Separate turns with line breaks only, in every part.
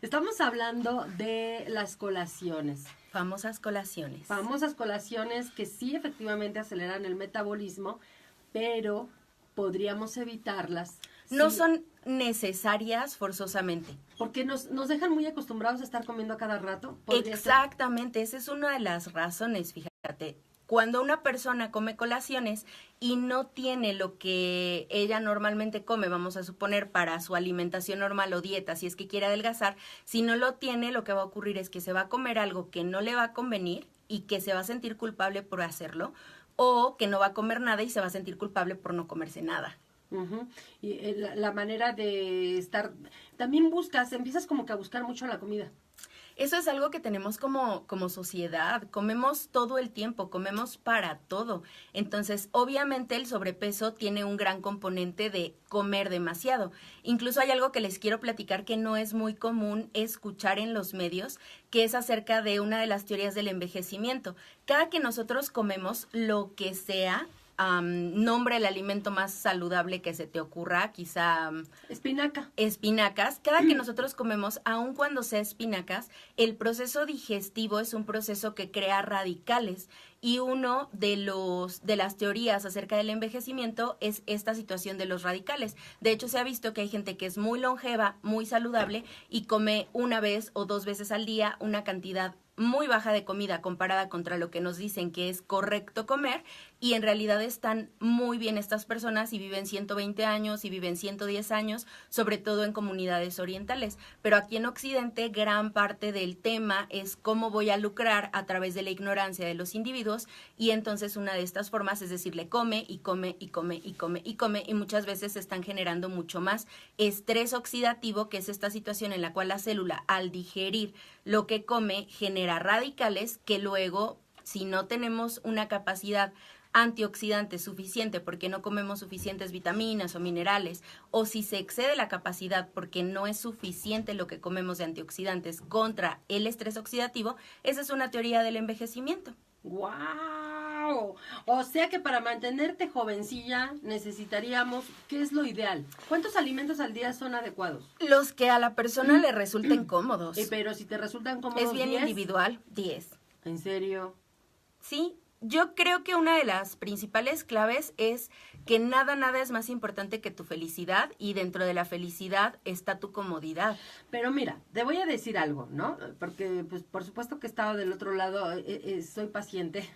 Estamos hablando de las colaciones.
Famosas colaciones.
Famosas colaciones que sí efectivamente aceleran el metabolismo, pero podríamos evitarlas.
No
si-
son necesarias forzosamente.
Porque nos dejan muy acostumbrados a estar comiendo a cada rato. Podría ser.
Exactamente, esa es una de las razones, fíjate. Cuando una persona come colaciones y no tiene lo que ella normalmente come, vamos a suponer, para su alimentación normal o dieta, si es que quiere adelgazar, si no lo tiene, lo que va a ocurrir es que se va a comer algo que no le va a convenir y que se va a sentir culpable por hacerlo, o que no va a comer nada y se va a sentir culpable por no comerse nada.
Ujú. Y la manera de estar, también empiezas como que a buscar mucho la comida.
Eso es algo que tenemos como sociedad. Comemos todo el tiempo, comemos para todo. Entonces, obviamente el sobrepeso tiene un gran componente de comer demasiado. Incluso hay algo que les quiero platicar que no es muy común escuchar en los medios, que es acerca de una de las teorías del envejecimiento. Cada que nosotros comemos lo que sea, nombre el alimento más saludable que se te ocurra, quizá espinacas. Cada que nosotros comemos, aun cuando sea espinacas, el proceso digestivo es un proceso que crea radicales, y uno de las teorías acerca del envejecimiento es esta situación de los radicales. De hecho, se ha visto que hay gente que es muy longeva, muy saludable y come una vez o 2 veces al día una cantidad muy baja de comida comparada contra lo que nos dicen que es correcto comer, y en realidad están muy bien estas personas y viven 120 años y viven 110 años, sobre todo en comunidades orientales. Pero aquí en Occidente gran parte del tema es cómo voy a lucrar a través de la ignorancia de los individuos, y entonces una de estas formas es decirle come y come y come y come y come, y muchas veces están generando mucho más estrés oxidativo, que es esta situación en la cual la célula, al digerir lo que come, genera radicales que luego, si no tenemos una capacidad antioxidante suficiente porque no comemos suficientes vitaminas o minerales, o si se excede la capacidad porque no es suficiente lo que comemos de antioxidantes contra el estrés oxidativo, esa es una teoría del envejecimiento.
¡Wow! O sea que para mantenerte jovencilla necesitaríamos, ¿qué es lo ideal? ¿Cuántos alimentos al día son adecuados?
Los que a la persona le resulten cómodos.
Pero si te resultan cómodos,
Es bien
10.
individual, 10.
¿En serio?
Sí, yo creo que una de las principales claves es que nada es más importante que tu felicidad, y dentro de la felicidad está tu comodidad.
Pero mira, te voy a decir algo, ¿no? Porque, pues, por supuesto que he estado del otro lado, soy paciente.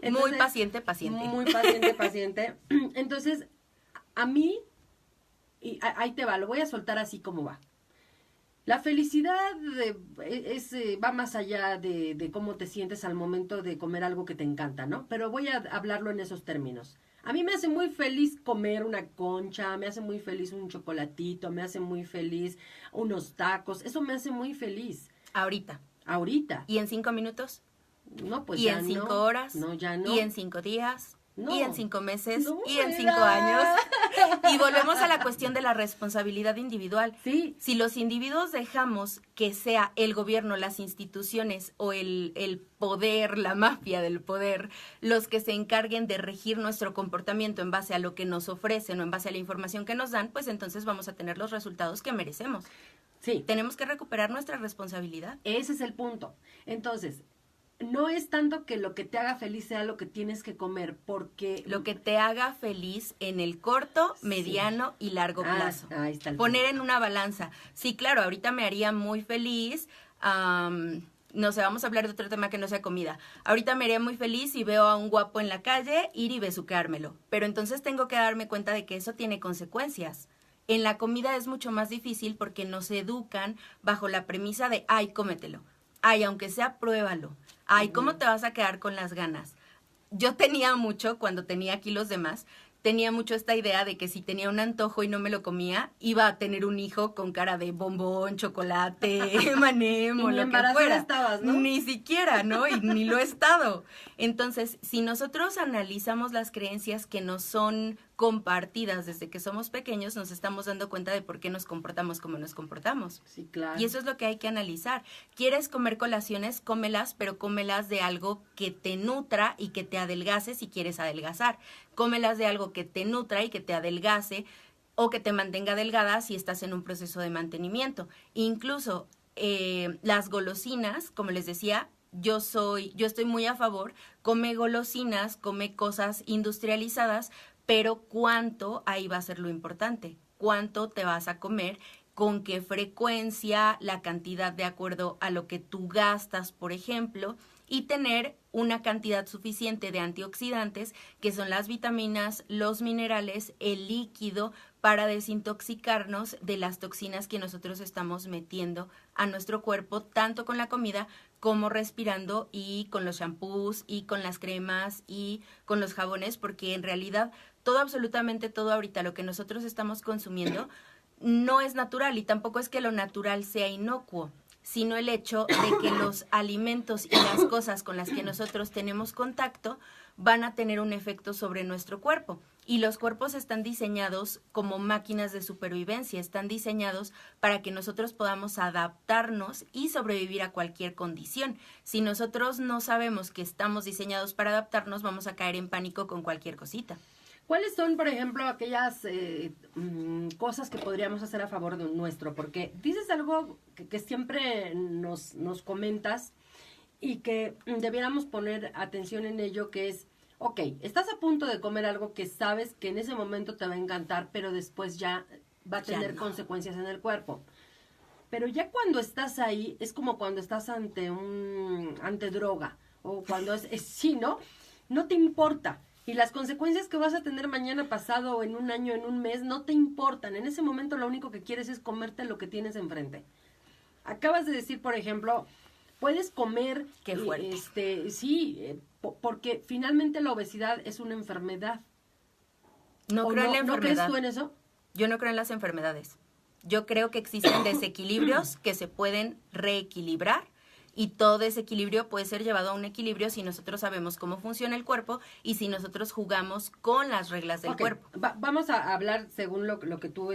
Entonces, muy
paciente. Entonces, a mí, y ahí te va, lo voy a soltar así como va. La felicidad va más allá de cómo te sientes al momento de comer algo que te encanta, ¿no? Pero voy a hablarlo en esos términos. A mí me hace muy feliz comer una concha, me hace muy feliz un chocolatito, me hace muy feliz unos tacos, eso me hace muy feliz.
Ahorita.
¿Y
en 5 minutos?
No, pues
¿Y
ya
en 5
no.
horas?
No, ya no.
¿Y en 5 días?
No.
¿Y en 5 meses?
No,
¿Y en 5 años? Y volvemos a la cuestión de la responsabilidad individual.
Sí.
Si los individuos dejamos que sea el gobierno, las instituciones o el poder, la mafia del poder, los que se encarguen de regir nuestro comportamiento en base a lo que nos ofrecen o en base a la información que nos dan, pues entonces vamos a tener los resultados que merecemos.
Sí.
Tenemos que recuperar nuestra responsabilidad.
Ese es el punto. Entonces, no es tanto que lo que te haga feliz sea lo que tienes que comer, porque...
Lo que te haga feliz en el corto, mediano y largo plazo.
Ahí está el
Poner
punto.
en una balanza. Sí, claro, ahorita me haría muy feliz, no sé, vamos a hablar de otro tema que no sea comida. Ahorita me haría muy feliz si veo a un guapo en la calle, ir y besuqueármelo. Pero entonces tengo que darme cuenta de que eso tiene consecuencias. En la comida es mucho más difícil porque nos educan bajo la premisa de, ay, cómetelo. Ay, aunque sea, pruébalo. Ay, ¿cómo te vas a quedar con las ganas? Yo tenía mucho, cuando tenía kilos de más, tenía mucho esta idea de que si tenía un antojo y no me lo comía, iba a tener un hijo con cara de bombón, chocolate, M&M o lo que fuera.
Estabas, ¿no?
Ni siquiera, ¿no? Y ni lo he estado. Entonces, si nosotros analizamos las creencias que nos son compartidas desde que somos pequeños, nos estamos dando cuenta de por qué nos comportamos como nos comportamos.
Sí, claro.
Y eso es lo que hay que analizar. ¿Quieres comer colaciones? Cómelas, pero cómelas de algo que te nutra y que te adelgace si quieres adelgazar. Cómelas de algo que te nutra y que te adelgace o que te mantenga delgada si estás en un proceso de mantenimiento. Incluso las golosinas, como les decía, yo estoy muy a favor, come golosinas, come cosas industrializadas, pero cuánto, ahí va a ser lo importante, cuánto te vas a comer, con qué frecuencia, la cantidad de acuerdo a lo que tú gastas, por ejemplo, y tener una cantidad suficiente de antioxidantes, que son las vitaminas, los minerales, el líquido, para desintoxicarnos de las toxinas que nosotros estamos metiendo a nuestro cuerpo, tanto con la comida como respirando y con los shampoos y con las cremas y con los jabones, porque en realidad todo, absolutamente todo ahorita lo que nosotros estamos consumiendo no es natural, y tampoco es que lo natural sea inocuo, sino el hecho de que los alimentos y las cosas con las que nosotros tenemos contacto van a tener un efecto sobre nuestro cuerpo. Y los cuerpos están diseñados como máquinas de supervivencia, están diseñados para que nosotros podamos adaptarnos y sobrevivir a cualquier condición. Si nosotros no sabemos que estamos diseñados para adaptarnos, vamos a caer en pánico con cualquier cosita.
¿Cuáles son, por ejemplo, aquellas cosas que podríamos hacer a favor de nuestro? Porque dices algo que siempre nos comentas y que debiéramos poner atención en ello, que es, ok, estás a punto de comer algo que sabes que en ese momento te va a encantar, pero después ya va a tener consecuencias en el cuerpo. Pero ya cuando estás ahí, es como cuando estás ante droga, o cuando sí, ¿no? No te importa. Y las consecuencias que vas a tener mañana, pasado, o en un año, en un mes, no te importan. En ese momento lo único que quieres es comerte lo que tienes enfrente. Acabas de decir, por ejemplo, puedes comer...
Qué fuerte.
Sí, porque finalmente la obesidad es una enfermedad.
No creo en la enfermedad.
¿No crees tú en eso?
Yo no creo en las enfermedades. Yo creo que existen desequilibrios que se pueden reequilibrar, y todo desequilibrio puede ser llevado a un equilibrio si nosotros sabemos cómo funciona el cuerpo y si nosotros jugamos con las reglas del cuerpo.
Vamos a hablar según lo que tú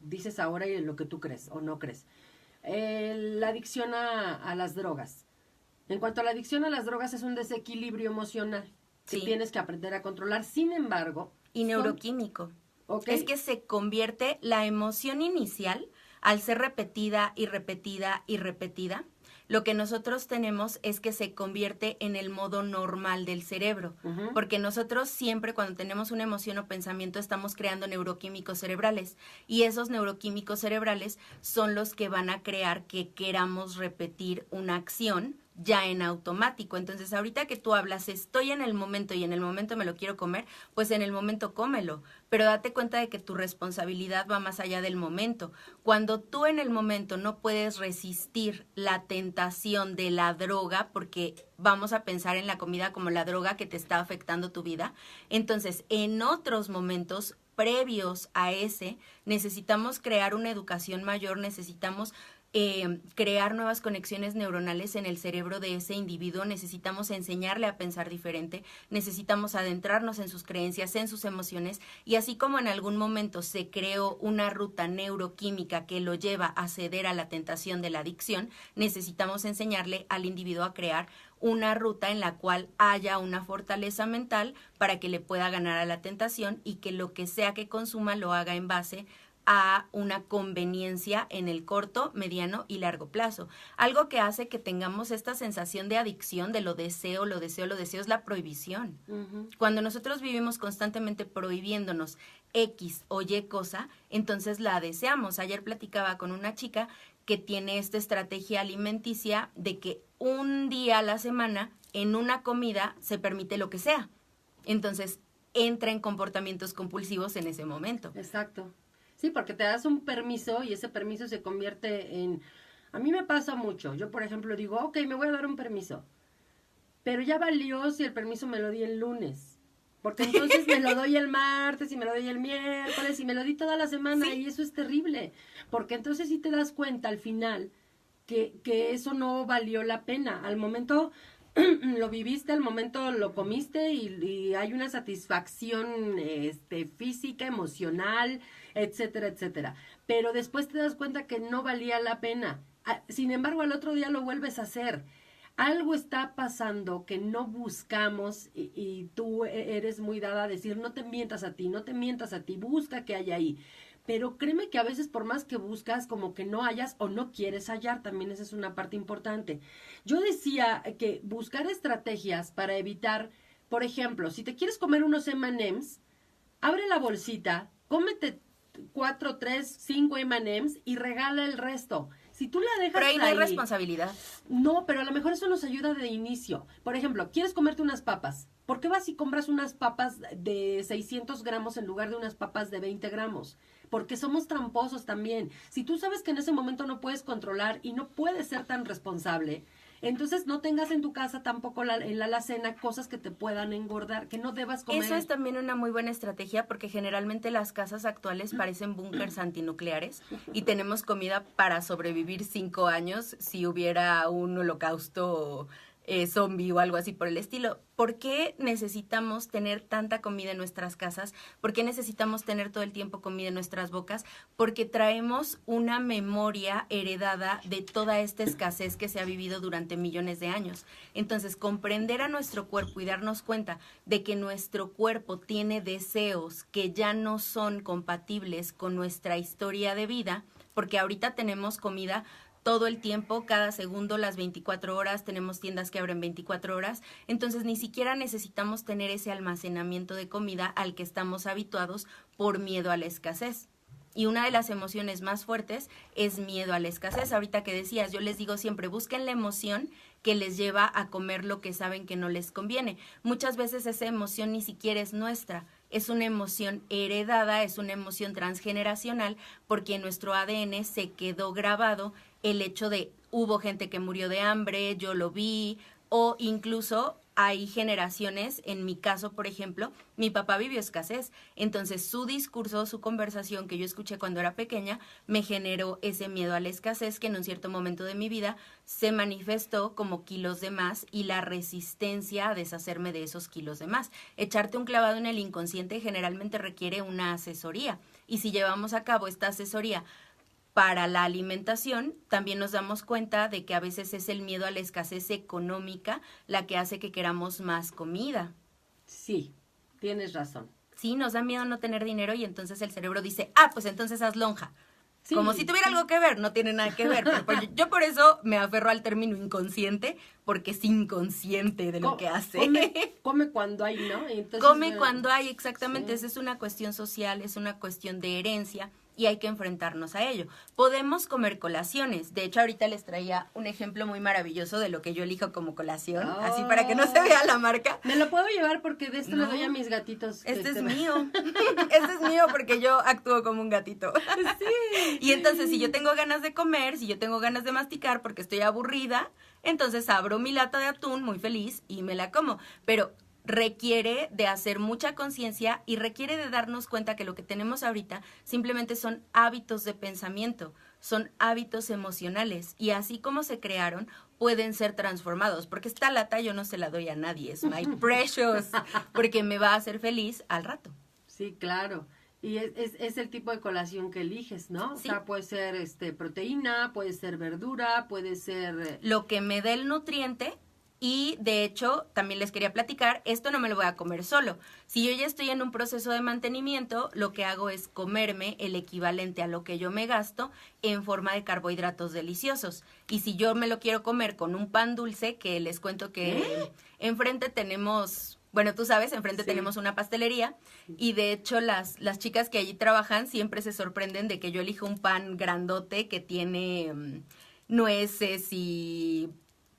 dices ahora y lo que tú crees o no crees. La adicción a las drogas. En cuanto a la adicción a las drogas, es un desequilibrio emocional que tienes que aprender a controlar. Sin embargo...
Y neuroquímico.
Okay.
Es que se convierte la emoción inicial, al ser repetida y repetida y repetida, lo que nosotros tenemos es que se convierte en el modo normal del cerebro, porque nosotros siempre, cuando tenemos una emoción o pensamiento, estamos creando neuroquímicos cerebrales, y esos neuroquímicos cerebrales son los que van a crear que queramos repetir una acción ya en automático. Entonces, ahorita que tú hablas, estoy en el momento y en el momento me lo quiero comer, pues en el momento cómelo, pero date cuenta de que tu responsabilidad va más allá del momento. Cuando tú en el momento no puedes resistir la tentación de la droga, porque vamos a pensar en la comida como la droga que te está afectando tu vida, entonces en otros momentos previos a ese necesitamos crear una educación mayor, necesitamos crear nuevas conexiones neuronales en el cerebro de ese individuo, necesitamos enseñarle a pensar diferente, necesitamos adentrarnos en sus creencias, en sus emociones, y así como en algún momento se creó una ruta neuroquímica que lo lleva a ceder a la tentación de la adicción, necesitamos enseñarle al individuo a crear una ruta en la cual haya una fortaleza mental para que le pueda ganar a la tentación, y que lo que sea que consuma lo haga en base a una conveniencia en el corto, mediano y largo plazo. Algo que hace que tengamos esta sensación de adicción, de lo deseo, es la prohibición. Cuando nosotros vivimos constantemente prohibiéndonos X o Y cosa, entonces la deseamos. Ayer platicaba con una chica que tiene esta estrategia alimenticia de que un día a la semana, en una comida, se permite lo que sea. Entonces, entra en comportamientos compulsivos en ese momento.
Exacto. Sí, porque te das un permiso y ese permiso se convierte en... A mí me pasa mucho. Yo, por ejemplo, digo, ok, me voy a dar un permiso. Pero ya valió si el permiso me lo di el lunes. Porque entonces me lo doy el martes y me lo doy el miércoles y me lo di toda la semana. ¿Sí? Y eso es terrible. Porque entonces sí te das cuenta al final que eso no valió la pena. Al momento lo viviste, al momento lo comiste y hay una satisfacción física, emocional, etcétera, etcétera. Pero después te das cuenta que no valía la pena. Sin embargo, al otro día lo vuelves a hacer. algo está pasando que no buscamos y tú eres muy dada a decir, no te mientas a ti, no te mientas a ti, busca qué hay ahí. Pero créeme que a veces por más que buscas, como que no hallas o no quieres hallar, también esa es una parte importante. Yo decía que buscar estrategias para evitar, por ejemplo, si te quieres comer unos M&M's, abre la bolsita, cómete 4, 3, 5 M&M's y regala el resto. Si tú la dejas
Pero ahí no hay
ahí,
responsabilidad.
no, pero a lo mejor eso nos ayuda de inicio. Por ejemplo, ¿quieres comerte unas papas? ¿Por qué vas y compras unas papas de 600 gramos en lugar de unas papas de 20 gramos? Porque somos tramposos también. Si tú sabes que en ese momento no puedes controlar y no puedes ser tan responsable, entonces no tengas en tu casa tampoco en la alacena cosas que te puedan engordar, que no debas comer.
Eso es también una muy buena estrategia porque generalmente las casas actuales parecen búnkers antinucleares y tenemos comida para sobrevivir 5 años si hubiera un holocausto zombie o algo así por el estilo. ¿Por qué necesitamos tener tanta comida en nuestras casas? ¿Por qué necesitamos tener todo el tiempo comida en nuestras bocas? Porque traemos una memoria heredada de toda esta escasez que se ha vivido durante millones de años. Entonces, comprender a nuestro cuerpo y darnos cuenta de que nuestro cuerpo tiene deseos que ya no son compatibles con nuestra historia de vida, porque ahorita tenemos comida todo el tiempo, cada segundo, las 24 horas, tenemos tiendas que abren 24 horas, entonces ni siquiera necesitamos tener ese almacenamiento de comida al que estamos habituados por miedo a la escasez. Y una de las emociones más fuertes es miedo a la escasez. Ahorita que decías, yo les digo siempre, busquen la emoción que les lleva a comer lo que saben que no les conviene. Muchas veces esa emoción ni siquiera es nuestra, es una emoción heredada, es una emoción transgeneracional, porque en nuestro ADN se quedó grabado el hecho de hubo gente que murió de hambre, yo lo vi, o incluso hay generaciones, en mi caso, por ejemplo, mi papá vivió escasez, entonces su discurso, su conversación que yo escuché cuando era pequeña, me generó ese miedo a la escasez que en un cierto momento de mi vida se manifestó como kilos de más y la resistencia a deshacerme de esos kilos de más. Echarte un clavado en el inconsciente generalmente requiere una asesoría, y si llevamos a cabo esta asesoría para la alimentación, también nos damos cuenta de que a veces es el miedo a la escasez económica la que hace que queramos más comida.
Sí, tienes razón.
Sí, nos da miedo no tener dinero y entonces el cerebro dice, pues entonces haz lonja.
Sí,
como si tuviera algo que ver, no tiene nada que ver. Pero pues yo por eso me aferro al término inconsciente, porque es inconsciente de lo que hace.
Come cuando hay, ¿no?
Entonces, come cuando hay, exactamente. Sí. Esa es una cuestión social, es una cuestión de herencia y hay que enfrentarnos a ello. Podemos comer colaciones. De hecho, ahorita les traía un ejemplo muy maravilloso de lo que yo elijo como colación, así para que no se vea la marca.
Me lo puedo llevar porque de esto le doy a mis gatitos.
Este es mío. Este es mío porque yo actúo como un gatito.
Sí.
Y entonces, si yo tengo ganas de comer, si yo tengo ganas de masticar porque estoy aburrida, entonces abro mi lata de atún muy feliz y me la como. Pero requiere de hacer mucha conciencia y requiere de darnos cuenta que lo que tenemos ahorita simplemente son hábitos de pensamiento, son hábitos emocionales y así como se crearon pueden ser transformados, porque esta lata yo no se la doy a nadie, es my precious, porque me va a hacer feliz al rato.
Sí, claro. Y es el tipo de colación que eliges, ¿no?
Sí.
O sea, puede ser proteína, puede ser verdura, puede ser
lo que me dé el nutriente. Y de hecho, también les quería platicar, esto no me lo voy a comer solo. Si yo ya estoy en un proceso de mantenimiento, lo que hago es comerme el equivalente a lo que yo me gasto en forma de carbohidratos deliciosos. Y si yo me lo quiero comer con un pan dulce, que les cuento que enfrente tenemos, bueno, tú sabes, enfrente tenemos una pastelería y de hecho las chicas que allí trabajan siempre se sorprenden de que yo elijo un pan grandote que tiene nueces y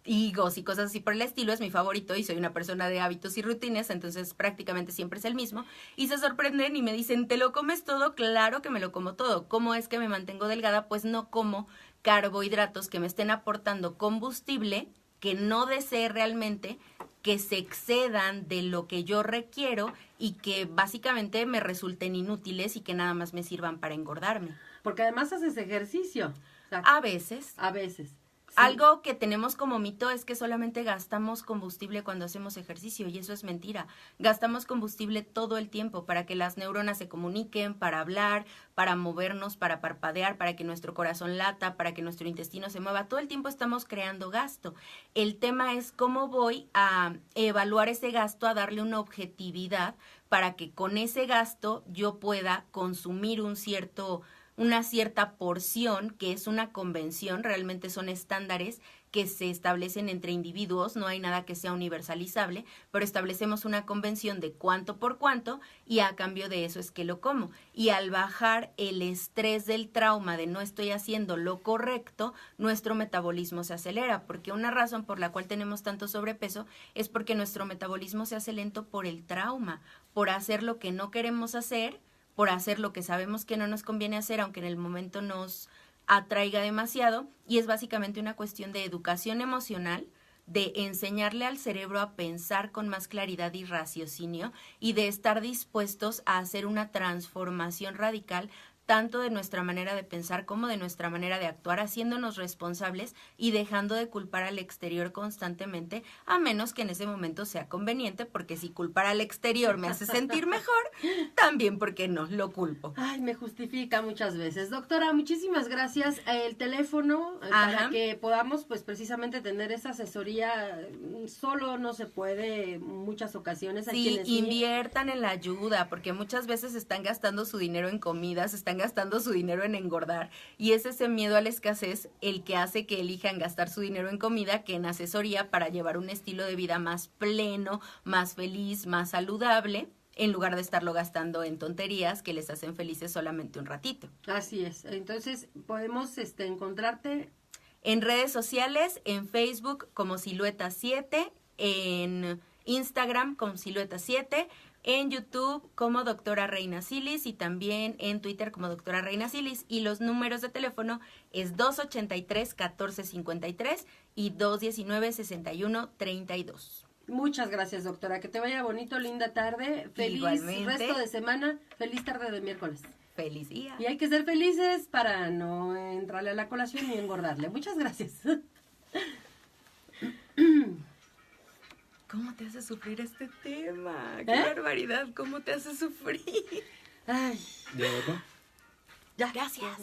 higos y cosas así por el estilo, es mi favorito y soy una persona de hábitos y rutinas, entonces prácticamente siempre es el mismo, y se sorprenden y me dicen, ¿te lo comes todo? Claro que me lo como todo. ¿Cómo es que me mantengo delgada? Pues no como carbohidratos que me estén aportando combustible que no desee realmente, que se excedan de lo que yo requiero y que básicamente me resulten inútiles y que nada más me sirvan para engordarme.
Porque además haces ejercicio.
O sea, a veces.
A veces.
Algo que tenemos como mito es que solamente gastamos combustible cuando hacemos ejercicio y eso es mentira. Gastamos combustible todo el tiempo para que las neuronas se comuniquen, para hablar, para movernos, para parpadear, para que nuestro corazón lata, para que nuestro intestino se mueva. Todo el tiempo estamos creando gasto. El tema es cómo voy a evaluar ese gasto, a darle una objetividad para que con ese gasto yo pueda consumir una cierta porción, que es una convención, realmente son estándares que se establecen entre individuos, no hay nada que sea universalizable, pero establecemos una convención de cuánto por cuánto y a cambio de eso es que lo como. Y al bajar el estrés del trauma de no estoy haciendo lo correcto, nuestro metabolismo se acelera, porque una razón por la cual tenemos tanto sobrepeso es porque nuestro metabolismo se hace lento por el trauma, por hacer lo que no queremos hacer, por hacer lo que sabemos que no nos conviene hacer, aunque en el momento nos atraiga demasiado, y es básicamente una cuestión de educación emocional, de enseñarle al cerebro a pensar con más claridad y raciocinio, y de estar dispuestos a hacer una transformación radical tanto de nuestra manera de pensar como de nuestra manera de actuar, haciéndonos responsables y dejando de culpar al exterior constantemente, a menos que en ese momento sea conveniente, porque si culpar al exterior me hace sentir mejor, también, ¿por qué no? Lo culpo.
Ay, me justifica muchas veces. Doctora, muchísimas gracias. El teléfono para que podamos, pues, precisamente tener esa asesoría, solo no se puede en muchas ocasiones.
Sí, inviertan en la ayuda, porque muchas veces están gastando su dinero en comidas, están gastando su dinero en engordar, y es ese miedo a la escasez el que hace que elijan gastar su dinero en comida que en asesoría para llevar un estilo de vida más pleno, más feliz, más saludable, en lugar de estarlo gastando en tonterías que les hacen felices solamente un ratito.
Así es. Entonces, podemos encontrarte
en redes sociales, en Facebook como Silueta 7, en Instagram como Silueta 7, en YouTube como Doctora Reina Silis y también en Twitter como Doctora Reina Silis. Y los números de teléfono es 283-1453 y 219-6132.
Muchas gracias, doctora. Que te vaya bonito, linda tarde. Feliz
Igualmente.
Resto de semana. Feliz tarde de miércoles.
Feliz día.
Y hay que ser felices para no entrarle a la colación ni engordarle. Muchas gracias.
¿Cómo te hace sufrir este tema? ¡Qué barbaridad! ¿Cómo te hace sufrir?
Ay.
¿Ya?
Ya, gracias.